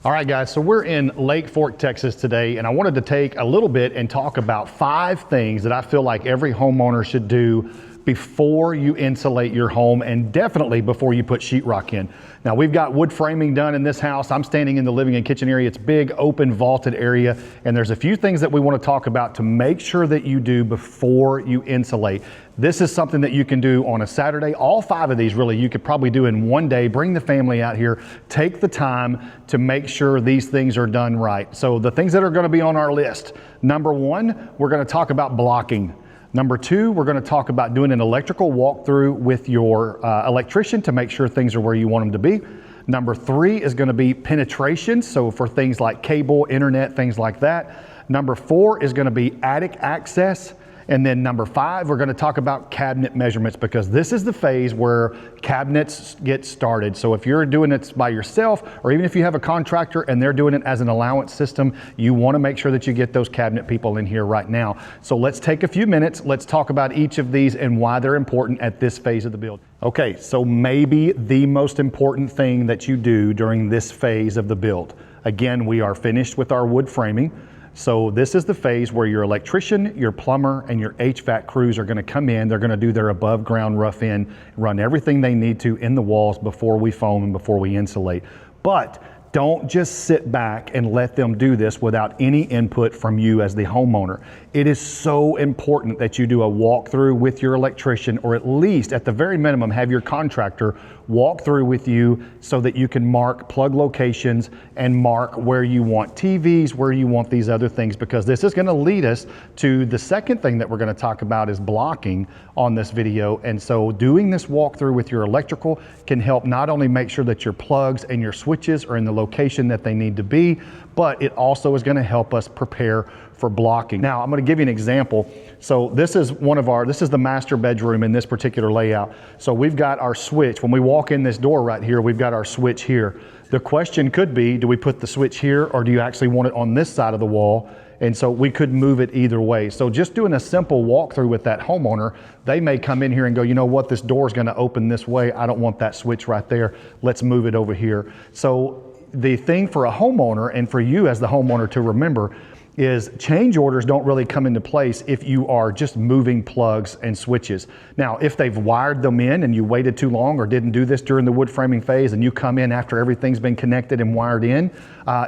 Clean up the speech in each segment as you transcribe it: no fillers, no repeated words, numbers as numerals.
All right, guys, so we're in Lake Fork, Texas today, and I wanted to take a little bit and talk about 5 things that I feel like every homeowner should do before you insulate your home, and definitely before you put sheetrock in. Now, we've got wood framing done in this house. I'm standing in the living and kitchen area. It's big, open, vaulted area, and there's a few things that we want to talk about to make sure that you do before you insulate. This is something that you can do on a Saturday. All 5 of these really you could probably do in one day. Bring the family out here. Take the time to make sure these things are done right. So the things that are going to be on our list. Number 1, we're going to talk about blocking. Number 2, we're going to talk about doing an electrical walkthrough with your electrician to make sure things are where you want them to be. Number 3 is going to be penetration, so for things like cable, internet, things like that. Number 4 is going to be attic access. And then number 5, we're going to talk about cabinet measurements, because this is the phase where cabinets get started. So if you're doing it by yourself, or even if you have a contractor and they're doing it as an allowance system, you want to make sure that you get those cabinet people in here right now. So let's take a few minutes. Let's talk about each of these and why they're important at this phase of the build. Okay, so maybe the most important thing that you do during this phase of the build. Again, we are finished with our wood framing. So this is the phase where your electrician, your plumber, and your HVAC crews are going to come in. They're going to do their above ground rough in, run everything they need to in the walls before we foam and before we insulate. But don't just sit back and let them do this without any input from you as the homeowner. It is so important that you do a walkthrough with your electrician, or at least at the very minimum have your contractor walk through with you so that you can mark plug locations and mark where you want TVs, where you want these other things, because this is going to lead us to the second thing that we're going to talk about is blocking on this video. And so doing this walkthrough with your electrical can help not only make sure that your plugs and your switches are in the location that they need to be, but it also is going to help us prepare for blocking. Now, I'm going to give you an example. So this is this is the master bedroom in this particular layout. So we've got our switch. When we walk in this door right here, we've got our switch here. The question could be, do we put the switch here, or do you actually want it on this side of the wall? And so we could move it either way. So just doing a simple walkthrough with that homeowner, they may come in here and go, you know what, this door is going to open this way. I don't want that switch right there. Let's move it over here. So the thing for a homeowner, and for you as the homeowner to remember, is change orders don't really come into place if you are just moving plugs and switches. Now, if they've wired them in and you waited too long or didn't do this during the wood framing phase and you come in after everything's been connected and wired in,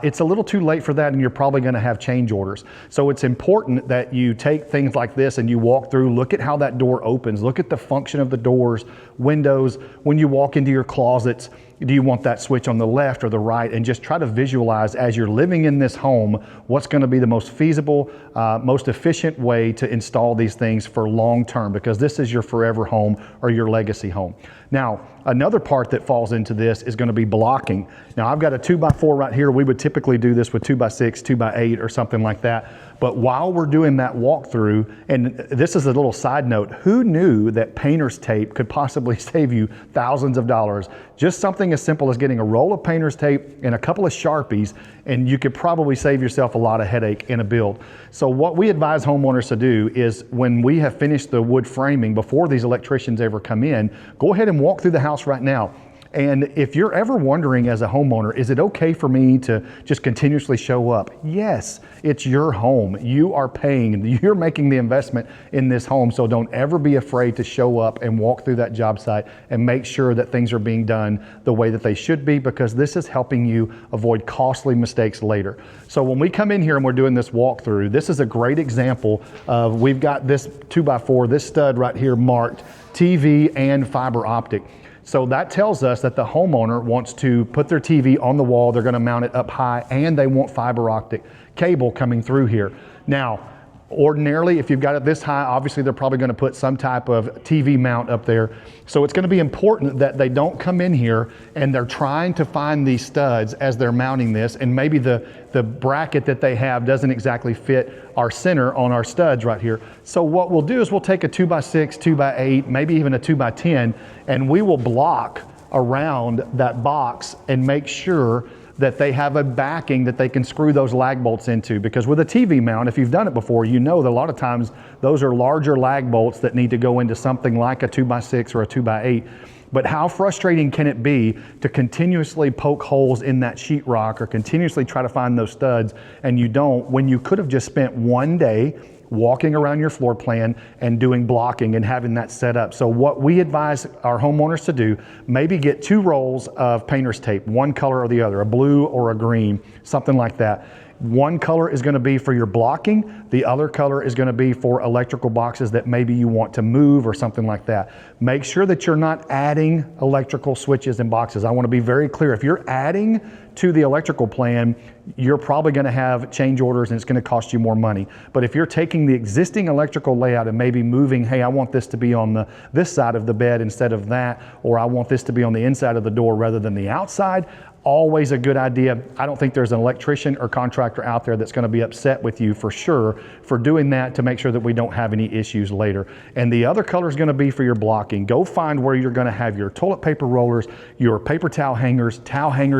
it's a little too late for that, and you're probably going to have change orders. So it's important that you take things like this and you walk through, look at how that door opens, look at the function of the doors, windows. When you walk into your closets, do you want that switch on the left or the right? And just try to visualize, as you're living in this home, what's going to be the most feasible, most efficient way to install these things for long term, because this is your forever home or your legacy home. Now, another part that falls into this is going to be blocking. Now, I've got a 2x4 right here. We would typically do this with 2x6, 2x8 or something like that. But while we're doing that walkthrough, and this is a little side note, who knew that painter's tape could possibly save you thousands of dollars? Just something as simple as getting a roll of painter's tape and a couple of Sharpies, and you could probably save yourself a lot of headache in a build. So what we advise homeowners to do is, when we have finished the wood framing, before these electricians ever come in, go ahead and walk through the house right now. And if you're ever wondering as a homeowner, is it okay for me to just continuously show up? Yes, it's your home. You are paying, you're making the investment in this home. So don't ever be afraid to show up and walk through that job site and make sure that things are being done the way that they should be, because this is helping you avoid costly mistakes later. So when we come in here and we're doing this walkthrough, this is a great example of, we've got this 2x4, this stud right here marked TV and fiber optic. So that tells us that the homeowner wants to put their TV on the wall, they're going to mount it up high, and they want fiber optic cable coming through here. Now, ordinarily, if you've got it this high, obviously they're probably going to put some type of TV mount up there. So it's going to be important that they don't come in here and they're trying to find these studs as they're mounting this, and maybe the bracket that they have doesn't exactly fit our center on our studs right here. So what we'll do is we'll take a 2x6, 2x8, maybe even a 2x10, and we will block around that box and make sure that they have a backing that they can screw those lag bolts into. Because with a TV mount, if you've done it before, you know that a lot of times those are larger lag bolts that need to go into something like a 2x6 or a 2x8. But how frustrating can it be to continuously poke holes in that sheetrock or continuously try to find those studs and you don't, when you could have just spent one day walking around your floor plan and doing blocking and having that set up. So what we advise our homeowners to do, maybe get 2 rolls of painter's tape, one color or the other, a blue or a green, something like that. One color is going to be for your blocking, the other color is going to be for electrical boxes that maybe you want to move or something like that. Make sure that you're not adding electrical switches and boxes. I want to be very clear. If you're adding to the electrical plan, you're probably going to have change orders and it's going to cost you more money. But if you're taking the existing electrical layout and maybe moving, hey, I want this to be on this side of the bed instead of that, or I want this to be on the inside of the door rather than the outside, always a good idea. I don't think there's an electrician or contractor out there that's going to be upset with you for sure for doing that, to make sure that we don't have any issues later. And the other color is going to be for your blocking. Go find where you're going to have your toilet paper rollers, your paper towel hangers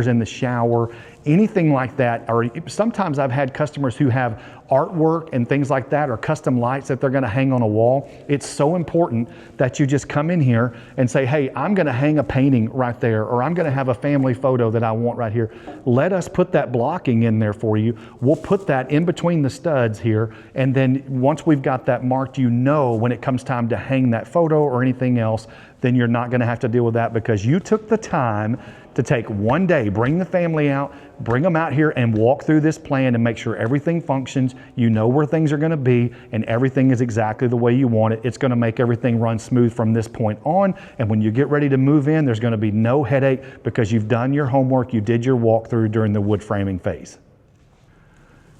in the shower, anything like that. Or sometimes I've had customers who have artwork and things like that, or custom lights that they're going to hang on a wall. It's so important that you just come in here and say, hey, I'm going to hang a painting right there, or I'm going to have a family photo that I want right here. Let us put that blocking in there for you. We'll put that in between the studs here, and then once we've got that marked, you know when it comes time to hang that photo or anything else, then you're not going to have to deal with that because you took the time to take one day, bring the family out, bring them out here and walk through this plan and make sure everything functions. You know where things are going to be and everything is exactly the way you want it. It's going to make everything run smooth from this point on. And when you get ready to move in, there's going to be no headache because you've done your homework, you did your walkthrough during the wood framing phase.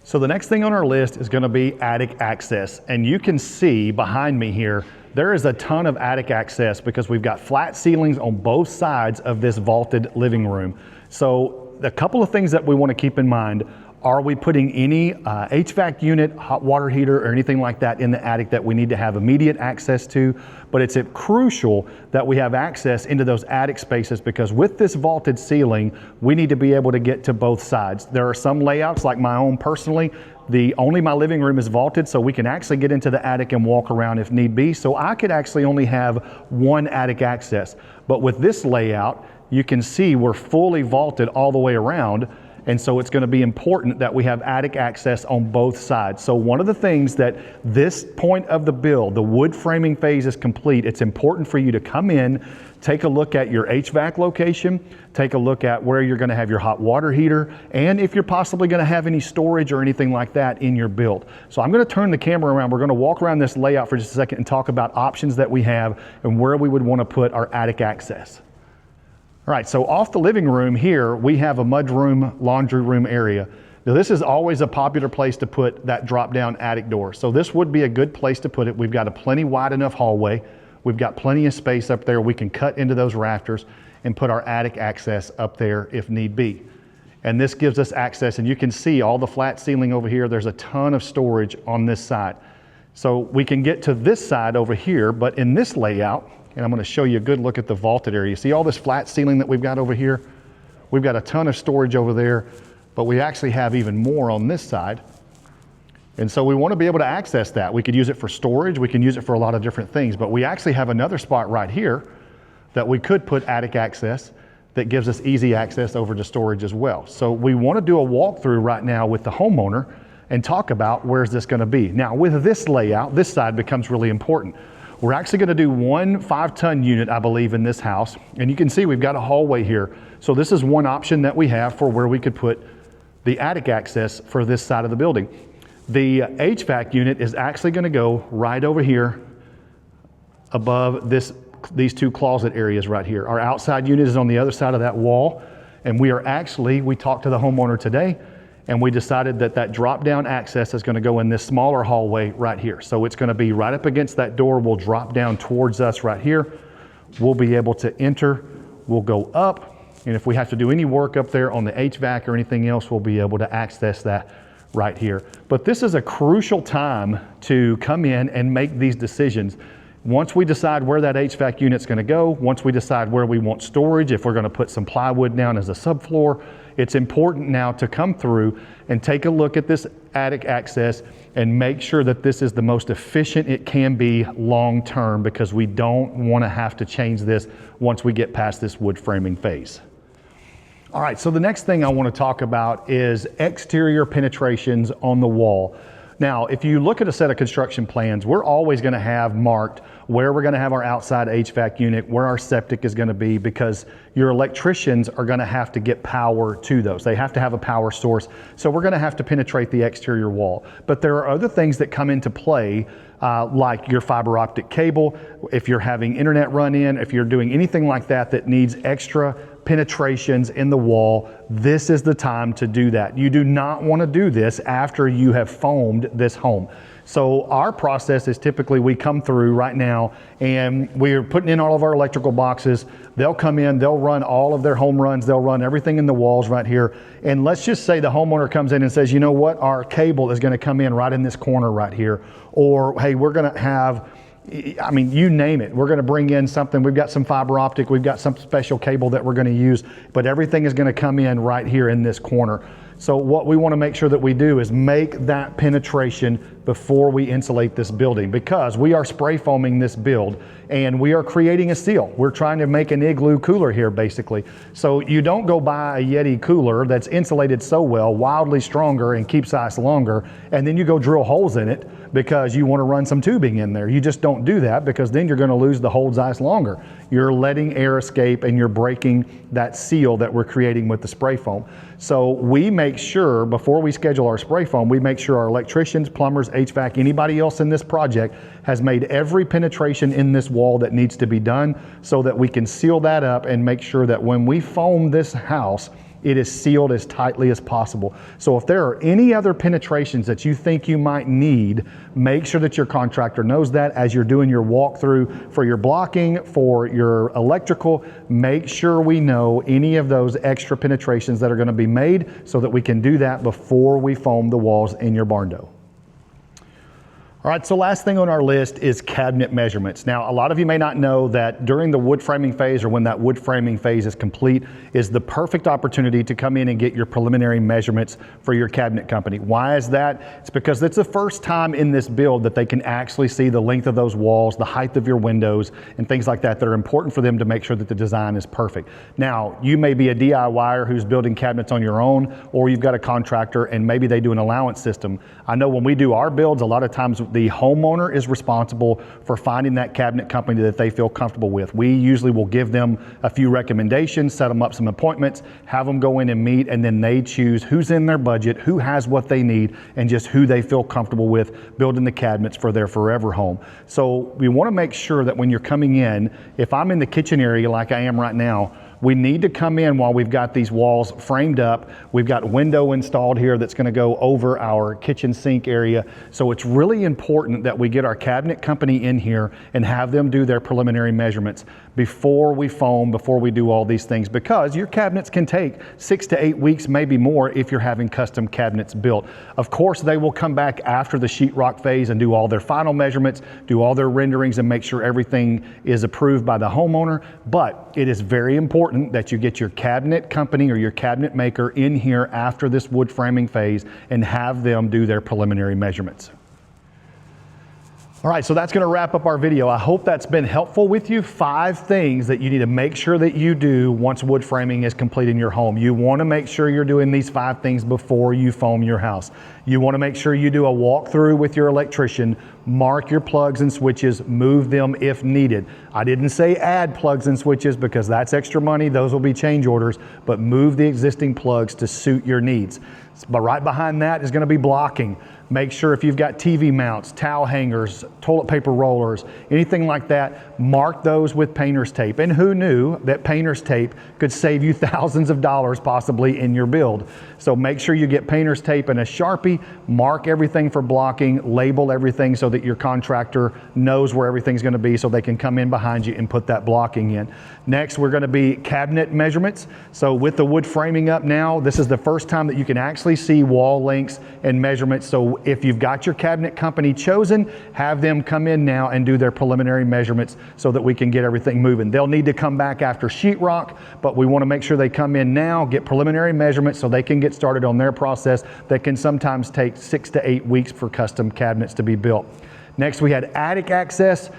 So the next thing on our list is going to be attic access. And you can see behind me here, there is a ton of attic access because we've got flat ceilings on both sides of this vaulted living room. So a couple of things that we want to keep in mind. Are we putting any HVAC unit, hot water heater, or anything like that in the attic that we need to have immediate access to? But it's crucial that we have access into those attic spaces because with this vaulted ceiling, we need to be able to get to both sides. There are some layouts, like my own personally, only my living room is vaulted, so we can actually get into the attic and walk around if need be. So I could actually only have one attic access. But with this layout, you can see we're fully vaulted all the way around. And so it's going to be important that we have attic access on both sides. So one of the things that this point of the build, the wood framing phase is complete, it's important for you to come in, take a look at your HVAC location, take a look at where you're going to have your hot water heater, and if you're possibly going to have any storage or anything like that in your build. So I'm going to turn the camera around. We're going to walk around this layout for just a second and talk about options that we have and where we would want to put our attic access. All right, so off the living room here, we have a mudroom, laundry room area. Now this is always a popular place to put that drop-down attic door. So this would be a good place to put it. We've got a plenty wide enough hallway. We've got plenty of space up there. We can cut into those rafters and put our attic access up there if need be. And this gives us access, and you can see all the flat ceiling over here. There's a ton of storage on this side. So we can get to this side over here, but in this layout, and I'm going to show you a good look at the vaulted area. You see all this flat ceiling that we've got over here? We've got a ton of storage over there, but we actually have even more on this side. And so we want to be able to access that. We could use it for storage. We can use it for a lot of different things, but we actually have another spot right here that we could put attic access that gives us easy access over to storage as well. So we want to do a walkthrough right now with the homeowner and talk about where's this going to be. Now with this layout, this side becomes really important. We're actually going to do one 5-ton unit, I believe, in this house. And you can see we've got a hallway here. So this is one option that we have for where we could put the attic access for this side of the building. The HVAC unit is actually going to go right over here above these 2 closet areas right here. Our outside unit is on the other side of that wall. And we talked to the homeowner today, and we decided that that drop-down access is going to go in this smaller hallway right here. So it's going to be right up against that door. We'll drop down towards us right here. We'll be able to enter. We'll go up. And if we have to do any work up there on the HVAC or anything else, we'll be able to access that right here. But this is a crucial time to come in and make these decisions. Once we decide where that HVAC unit's going to go, once we decide where we want storage, if we're going to put some plywood down as a subfloor, It's important now to come through and take a look at this attic access and make sure that this is the most efficient it can be long-term, because we don't want to have to change this once we get past this wood framing phase. All right, so the next thing I want to talk about is exterior penetrations on the wall. Now, if you look at a set of construction plans, we're always going to have marked where we're going to have our outside HVAC unit, where our septic is going to be, because your electricians are going to have to get power to those. They have to have a power source. So we're going to have to penetrate the exterior wall. But there are other things that come into play, like your fiber optic cable, if you're having internet run in, if you're doing anything like that that needs extra penetrations in the wall, this is the time to do that. You do not want to do this after you have foamed this home. So our process is typically we come through right now and we're putting in all of our electrical boxes. They'll come in, they'll run all of their home runs, they'll run everything in the walls right here. And let's just say the homeowner comes in and says, you know what, our cable is going to come in right in this corner right here. Or, hey, we're going to have, I mean, you name it. We're going to bring in something. We've got some fiber optic. We've got some special cable that we're going to use, but everything is going to come in right here in this corner. So what we want to make sure that we do is make that penetration before we insulate this building, because we are spray foaming this build and we are creating a seal. We're trying to make an igloo cooler here, basically. So you don't go buy a Yeti cooler that's insulated so well, wildly stronger and keeps ice longer, and then you go drill holes in it because you want to run some tubing in there. You just don't do that, because then you're going to lose the holds ice longer. You're letting air escape and you're breaking that seal that we're creating with the spray foam. So we make sure, before we schedule our spray foam, we make sure our electricians, plumbers, HVAC, anybody else in this project has made every penetration in this wall that needs to be done, so that we can seal that up and make sure that when we foam this house, it is sealed as tightly as possible. So if there are any other penetrations that you think you might need, make sure that your contractor knows that as you're doing your walkthrough for your blocking, for your electrical. Make sure we know any of those extra penetrations that are going to be made, so that we can do that before we foam the walls in your barn door. All right, so last thing on our list is cabinet measurements. Now, a lot of you may not know that during the wood framing phase, or when that wood framing phase is complete, is the perfect opportunity to come in and get your preliminary measurements for your cabinet company. Why is that? It's because it's the first time in this build that they can actually see the length of those walls, the height of your windows, and things like that that are important for them to make sure that the design is perfect. Now, you may be a DIYer who's building cabinets on your own, or you've got a contractor and maybe they do an allowance system. I know when we do our builds, a lot of times the homeowner is responsible for finding that cabinet company that they feel comfortable with. We usually will give them a few recommendations, set them up some appointments, have them go in and meet, and then they choose who's in their budget, who has what they need, and just who they feel comfortable with building the cabinets for their forever home. So we want to make sure that when you're coming in, if I'm in the kitchen area like I am right now, we need to come in while we've got these walls framed up. We've got window installed here that's going to go over our kitchen sink area. So it's really important that we get our cabinet company in here and have them do their preliminary measurements before we foam, before we do all these things, because your cabinets can take 6 to 8 weeks, maybe more, if you're having custom cabinets built. Of course, they will come back after the sheetrock phase and do all their final measurements, do all their renderings, and make sure everything is approved by the homeowner. But it is very important that you get your cabinet company or your cabinet maker in here after this wood framing phase and have them do their preliminary measurements. All right, so that's going to wrap up our video. I hope that's been helpful with you. 5 things that you need to make sure that you do once wood framing is complete in your home. You want to make sure you're doing these 5 things before you foam your house. You want to make sure you do a walkthrough with your electrician, mark your plugs and switches, move them if needed. I didn't say add plugs and switches because that's extra money. Those will be change orders, but move the existing plugs to suit your needs. But right behind that is going to be blocking. Make sure if you've got TV mounts, towel hangers, toilet paper rollers, anything like that, mark those with painter's tape. And who knew that painter's tape could save you thousands of dollars possibly in your build? So make sure you get painter's tape and a Sharpie, mark everything for blocking, label everything so that that your contractor knows where everything's going to be so they can come in behind you and put that blocking in. Next, we're going to be cabinet measurements. So with the wood framing up now, this is the first time that you can actually see wall lengths and measurements. So if you've got your cabinet company chosen, have them come in now and do their preliminary measurements so that we can get everything moving. They'll need to come back after sheetrock, but we want to make sure they come in now, get preliminary measurements so they can get started on their process that can sometimes take 6 to 8 weeks for custom cabinets to be built. Next, we had attic access.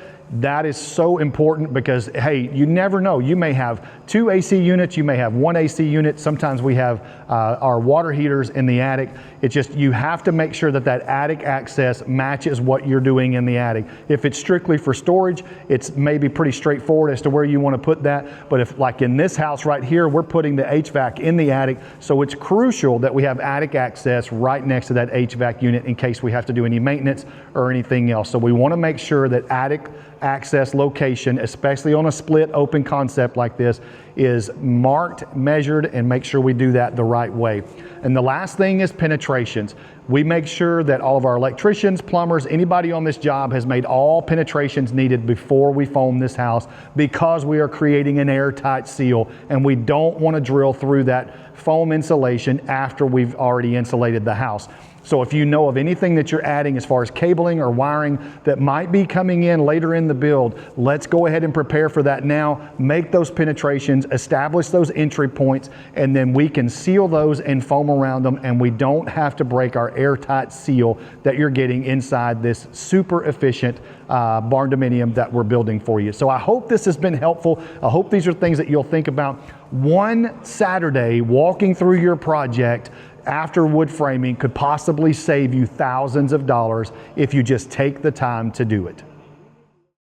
That is so important because, hey, you never know. You may have 2 AC units, you may have 1 AC unit. Sometimes we have our water heaters in the attic. It's just, you have to make sure that that attic access matches what you're doing in the attic. If it's strictly for storage, it's maybe pretty straightforward as to where you want to put that. But if, like in this house right here, we're putting the HVAC in the attic, so it's crucial that we have attic access right next to that HVAC unit in case we have to do any maintenance or anything else. So we want to make sure that attic access location, especially on a split open concept like this, is marked, measured, and make sure we do that the right way. And the last thing is penetrations. We make sure that all of our electricians, plumbers, anybody on this job has made all penetrations needed before we foam this house, because we are creating an airtight seal and we don't want to drill through that foam insulation after we've already insulated the house. So if you know of anything that you're adding as far as cabling or wiring that might be coming in later in the build, let's go ahead and prepare for that now. Make those penetrations, establish those entry points, and then we can seal those and foam around them, and we don't have to break our airtight seal that you're getting inside this super efficient barn dominium that we're building for you. So I hope this has been helpful. I hope these are things that you'll think about. One Saturday walking through your project after wood framing could possibly save you thousands of dollars if you just take the time to do it.